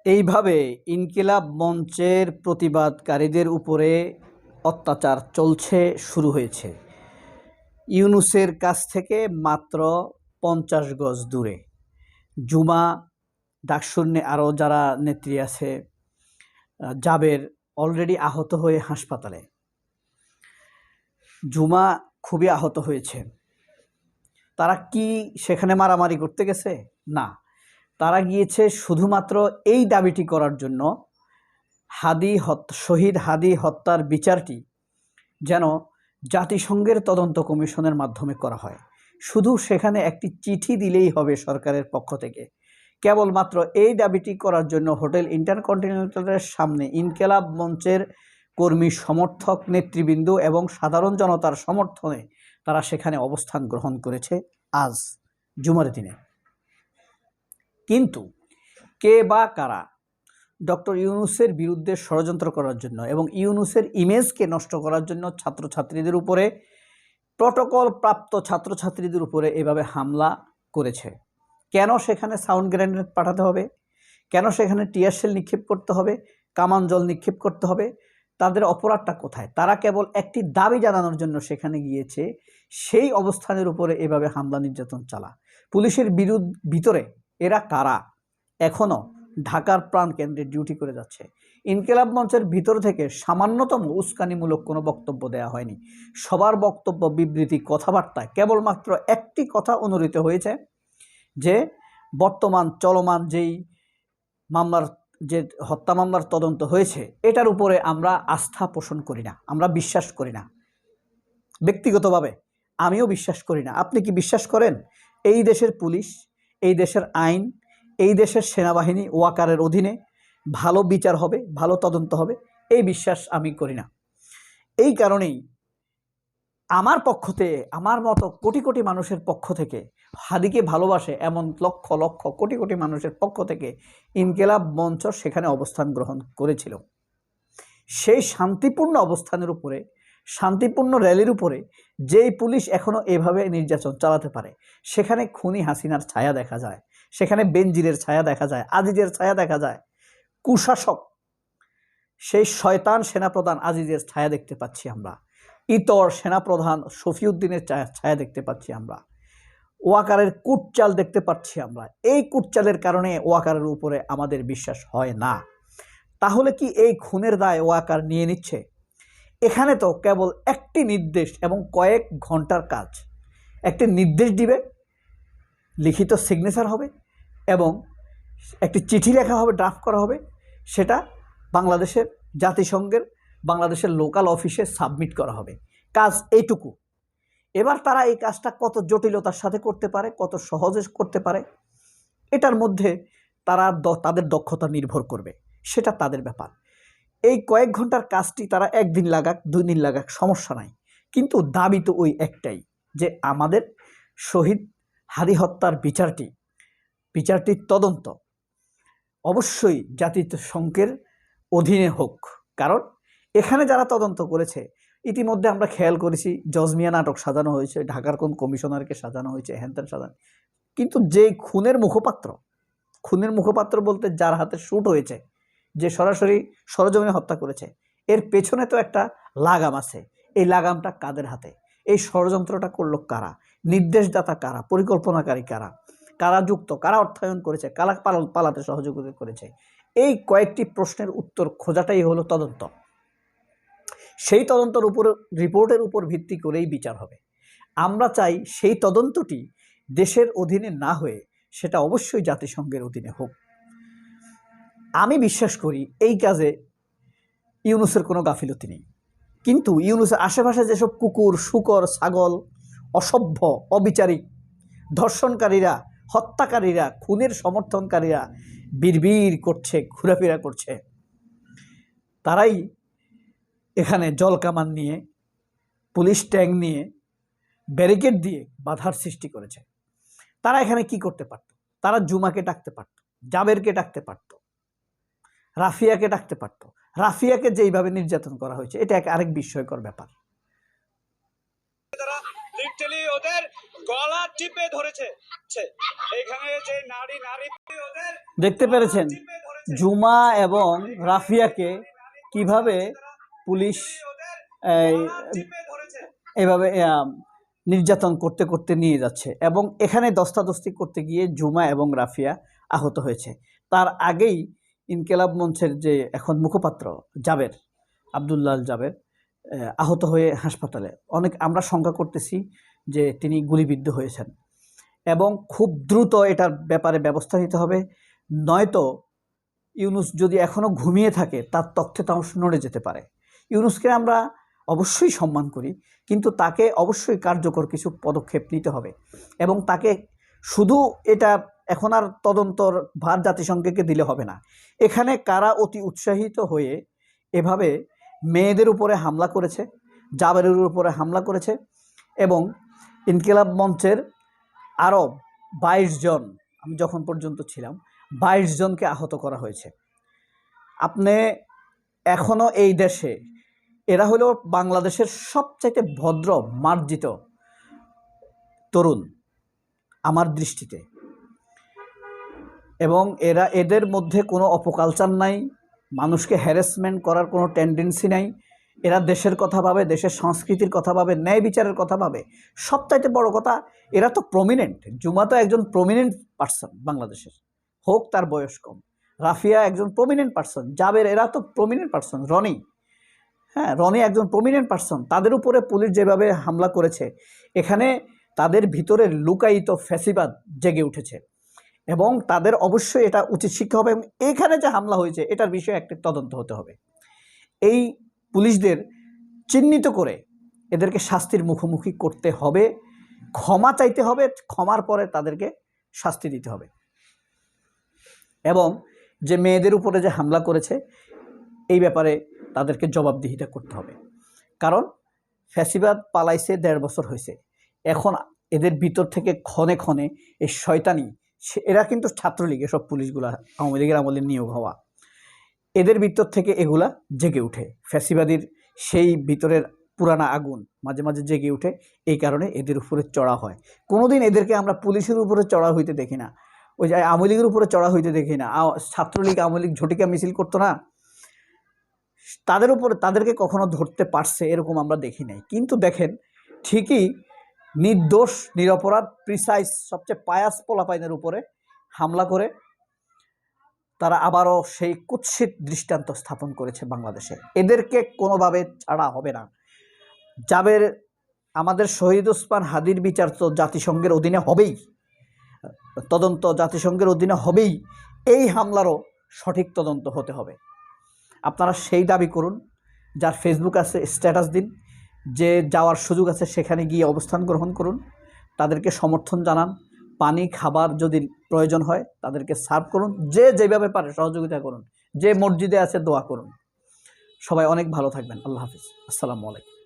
এইভাবে ইনকিলাব মঞ্চের প্রতিবাদকারীদের উপরে অত্যাচার চলছে, শুরু হয়েছে ইউনূসের কাছ থেকে মাত্র 50 গজ দূরে। জুমা, ডাকসুন্নে আরও যারা নেত্রী আছে, জাবের অলরেডি আহত হয়ে হাসপাতালে। জুমা খুবই আহত হয়েছে। তারা কি সেখানে মারামারি করতে গেছে? না, তারা গিয়েছে শুধুমাত্র এই দাবিটি করার জন্য, শহীদ হাদি হত্যার বিচারটি যেন জাতিসংঘের তদন্ত কমিশনের মাধ্যমে করা হয়। শুধু সেখানে একটি চিঠি দিলেই হবে সরকারের পক্ষ থেকে। কেবলমাত্র এই দাবিটি করার জন্য হোটেল ইন্টারকন্টিনেন্টালের সামনে ইনকিলাব মঞ্চের কর্মী, সমর্থক, নেতৃবৃন্দ এবং সাধারণ জনতার সমর্থনে তারা সেখানে অবস্থান গ্রহণ করেছে আজ জুমার দিনে। কিন্তু কে বা কারা ডক্টর ইউনূসের বিরুদ্ধে ষড়যন্ত্র করার জন্য এবং ইউনূসের ইমেজকে নষ্ট করার জন্য ছাত্রছাত্রীদের উপরে, প্রটোকল প্রাপ্ত ছাত্রছাত্রীদের উপরে এভাবে হামলা করেছে? কেন সেখানে সাউন্ড গ্রেনেড পাঠাতে হবে? কেন সেখানে টিয়ার শেল নিক্ষেপ করতে হবে? কামান জল নিক্ষেপ করতে হবে? তাদের অপরাধটা কোথায়? তারা কেবল একটি দাবি জানানোর জন্য সেখানে গিয়েছে, সেই অবস্থানের উপরে এভাবে হামলা নির্যাতন চালা। পুলিশের ভিতরে এরা কারা? এখনও ঢাকার প্রাণকেন্দ্রে ডিউটি করে যাচ্ছে। ইনকিলাব মঞ্চের ভিতর থেকে সামান্যতম উস্কানিমূলক কোনো বক্তব্য দেওয়া হয়নি। সবার বক্তব্য, বিবৃতি, কথাবার্তায় কেবলমাত্র একটি কথা অনুরিত হয়েছে যে বর্তমান চলমান যেই মামলার, যে হত্যা মামলার তদন্ত হয়েছে, এটার উপরে আমরা আস্থা পোষণ করি না, আমরা বিশ্বাস করি না। ব্যক্তিগতভাবে আমিও বিশ্বাস করি না। আপনি কি বিশ্বাস করেন এই দেশের পুলিশ, এই দেশের আইন, এই দেশের সেনাবাহিনী ওয়াকারের অধীনে ভালো বিচার হবে, ভালো তদন্ত হবে? এই বিশ্বাস আমি করি না। এই কারণেই আমার পক্ষ থেকে, আমার মতো কোটি কোটি মানুষের পক্ষ থেকে, হাদিকে ভালোবাসে এমন লক্ষ লক্ষ কোটি কোটি মানুষের পক্ষ থেকে ইনকিলাব মঞ্চ সেখানে অবস্থান গ্রহণ করেছিল। সেই শান্তিপূর্ণ অবস্থানের উপরে, শান্তিপূর্ণ র্যালির উপরে যেই পুলিশ এখনও এভাবে নির্যাতন চালাতে পারে, সেখানে খুনি হাসিনার ছায়া দেখা যায়, সেখানে বেনজিরের ছায়া দেখা যায়, আজিজের ছায়া দেখা যায়, কুশাসক সেই শয়তান সেনাপ্রধান আজিজের ছায়া দেখতে পাচ্ছি আমরা, ইতর সেনাপ্রধান শফিউদ্দিনের ছায়া দেখতে পাচ্ছি আমরা, ওয়াকারের কুটচাল দেখতে পাচ্ছি আমরা। এই কুটচালের কারণে ওয়াকারের উপরে আমাদের বিশ্বাস হয় না। তাহলে কি এই খুনের দায় ওয়াকার নিয়ে নিচ্ছে? এখানে তো কেবল একটি নির্দেশ এবং কয়েক ঘন্টার কাজ। একটি নির্দেশ দিবে, লিখিত সিগনেচার হবে এবং একটি চিঠি লেখা হবে, ড্রাফট করা হবে, সেটা বাংলাদেশের জাতিসংঘের বাংলাদেশের লোকাল অফিসে সাবমিট করা হবে। কাজ এইটুকু। এবার তারা এই কাজটা কত জটিলতার সাথে করতে পারে, কত সহজে করতে পারে, এটার মধ্যে তারা তাদের দক্ষতা নির্ভর করবে, সেটা তাদের ব্যাপার। এই কয়েক ঘন্টার কাজটি তারা একদিন লাগাক, 2 দিন লাগাক, সমস্যা নাই। কিন্তু দাবি তো ওই একটাই, যে আমাদের শহীদ হাদি হত্যার বিচারটির তদন্ত অবশ্যই জাতিসংঘের অধীনে হোক। কারণ এখানে যারা তদন্ত করেছে, ইতিমধ্যে আমরা খেয়াল করেছি জজমিয়া নাটক সাজানো হয়েছে, ঢাকার কোন কমিশনারকে সাজানো হয়েছে, হ্যানত্যান সাজানো। কিন্তু যে খুনের মুখপাত্র বলতে যার হাতে শ্যুট হয়েছে, যে সরাসরি সরজমিনে হত্যা করেছে, এর পেছনে তো একটা লাগাম আছে। এই লাগামটা কাদের হাতে? এই ষড়যন্ত্রটা করলো কারা? নির্দেশদাতা কারা? পরিকল্পনাকারী কারা? কারা যুক্ত? কারা অর্থায়ন করেছে? কারা পালাতে সহযোগিতা করেছে? এই কয়েকটি প্রশ্নের উত্তর খোঁজাটাই হলো তদন্ত। সেই তদন্তের উপর, রিপোর্টের উপর ভিত্তি করেই বিচার হবে। আমরা চাই সেই তদন্তটি দেশের অধীনে না হয়ে সেটা অবশ্যই জাতিসংঘের অধীনে হোক। আমি বিশ্বাস করি এই কাজে ইউনূসের কোনো গাফিলতি নেই। কিন্তু ইউনূসের আশেপাশে যেসব কুকুর, শূকর, ছাগল, অসভ্য, অবিচারিক, ধর্ষণকারীরা, হত্যাকারীরা, খুনের সমর্থনকারীরা বিড়বিড় করছে, ঘোরাফেরা করছে, তারাই এখানে জলকামান নিয়ে, পুলিশ ট্যাঙ্ক নিয়ে, ব্যারিকেড দিয়ে বাধার সৃষ্টি করেছে। তারা এখানে কি করতে পারত? তারা জুমাকে ডাকতে পারত, জাবেরকে ডাকতে পারত, রাফিয়াকে ডাকতে পারত। রাফিয়াকে যেইভাবে নির্যাতন করা হয়েছে, এটা আরেক বিস্ময়কর ব্যাপার। লিটারালি ওদের গলা টিপে ধরেছে। এখানে যে নারী ওদের দেখতে পেরেছেন জুমা এবং রাফিয়াকে কিভাবে পুলিশ এভাবে নির্যাতন করতে করতে নিয়ে যাচ্ছে, এবং এখানে দস্তাদস্তি করতে গিয়ে জুমা এবং রাফিয়া আহত হয়েছে। তার আগেই ইনকিলাব মঞ্চের যে এখন মুখপাত্র জাবের, আবদুল্লাহ জাবের, আহত হয়ে হাসপাতালে। আমরা শঙ্কা করতেছি যে তিনি গুলিবিদ্ধ হয়েছেন, এবং খুব দ্রুত এটার ব্যাপারে ব্যবস্থা নিতে হবে, নয়তো ইউনুস যদি এখনও ঘুমিয়ে থাকে তার তথ্যে তাও নড়ে যেতে পারে। ইউনুসকে আমরা অবশ্যই সম্মান করি, কিন্তু তাকে অবশ্যই কার্যকর কিছু পদক্ষেপ নিতে হবে, এবং তাকে শুধু এটা এখন আর তদন্তর ভার জাতিসংঘকে দিলে হবে না। এখানে কারা অতি উৎসাহিত হয়ে এভাবে মেয়েদের উপরে হামলা করেছে, জাবেরের উপরে হামলা করেছে, এবং ইনকিলাব মঞ্চের আরও 22 জন, আমি যখন পর্যন্ত ছিলাম 22 জনকে আহত করা হয়েছে। আপনি এখনও এই দেশে, এরা হলো বাংলাদেশের সবচাইতে ভদ্র মার্জিত তরুণ আমার দৃষ্টিতে, এবং এদের মধ্যে কোনো অপকালচার নাই, মানুষকে হ্যারাসমেন্ট করার কোনো টেন্ডেন্সি নাই। এরা দেশের কথা ভাবে, দেশের সংস্কৃতির কথা ভাবে, ন্যায় বিচারের কথা ভাবে। সবচাইতে বড় কথা, এরা তো প্রমিনেন্ট। জুমা তো একজন প্রমিনেন্ট পার্সন বাংলাদেশের, হোক তার বয়স কম। রাফিয়া একজন প্রমিনেন্ট পার্সন, জাবের এরা তো প্রমিনেন্ট পার্সন, রনি একজন প্রমিনেন্ট পার্সন। তাদের উপরে পুলিশ যেভাবে হামলা করেছে, এখানে তাদের ভিতরে লুকায়িত ফ্যাসিবাদ জেগে উঠেছে, এবং তাদের অবশ্যই এটা উচিত শিক্ষা হবে। এখানে যে হামলা হয়েছে এটার বিষয়ে একটি তদন্ত হতে হবে। এই পুলিশদের চিহ্নিত করে এদেরকে শাস্তির মুখোমুখি করতে হবে, ক্ষমা চাইতে হবে, ক্ষমার পরে তাদেরকে শাস্তি দিতে হবে, এবং যে মেয়েদের উপরে যে হামলা করেছে এই ব্যাপারে তাদেরকে জবাবদিহিতা করতে হবে। কারণ ফ্যাসিবাদ পালাইছে 1.5 বছর হয়েছে, এখন এদের ভিতর থেকে ক্ষণে ক্ষণে এই শয়তানি, এরা কিন্তু ছাত্রলীগ, এসব পুলিশগুলা আওয়ামী লীগের আমলে নিয়োগ হওয়া, এদের ভিতর থেকে এগুলা জেগে উঠে। ফ্যাসিবাদীর সেই ভিতরের পুরানা আগুন মাঝে মাঝে জেগে উঠে, এই কারণে এদের উপরে চড়া হয়। কোনোদিন এদেরকে আমরা পুলিশের উপরে চড়া হইতে দেখি না, ওই যে আওয়ামী লীগের উপরে চড়া হইতে দেখি না। ছাত্রলীগ আওয়ামী লীগ ঝটিকা মিছিল করতো না, তাদেরকে কখনো ধরতে পারছে এরকম আমরা দেখি নাই। কিন্তু দেখেন ঠিকই নির্দোষ নিরপরাধ প্রিসাইজ সবচেয়ে পায়াস পোলাপাইনের উপরে হামলা করে তারা আবারও সেই কুৎসিত দৃষ্টান্ত স্থাপন করেছে বাংলাদেশে। এদেরকে কোনোভাবে ছাড়া হবে না। জাবের, আমাদের শহীদ ওসমান হাদির বিচার তো জাতিসংঘের অধীনে হবেই, তদন্ত জাতিসংঘের অধীনে হবেই। এই হামলারও সঠিক তদন্ত হতে হবে। আপনারা সেই দাবি করুন, যার ফেসবুক আছে স্ট্যাটাস দিন, যে যাওয়ার সুযোগ আছে সেখানে গিয়ে অবস্থান গ্রহণ করুন, তাদেরকে সমর্থন জানান, পানি খাবার যদি প্রয়োজন হয় তাদেরকে সার্ভ করুন, যে যেভাবে পারে সহযোগিতা করুন, যে মসজিদে আছে দোয়া করুন। সবাই অনেক ভালো থাকবেন। আল্লাহ হাফিজ, আসসালামু আলাইকুম।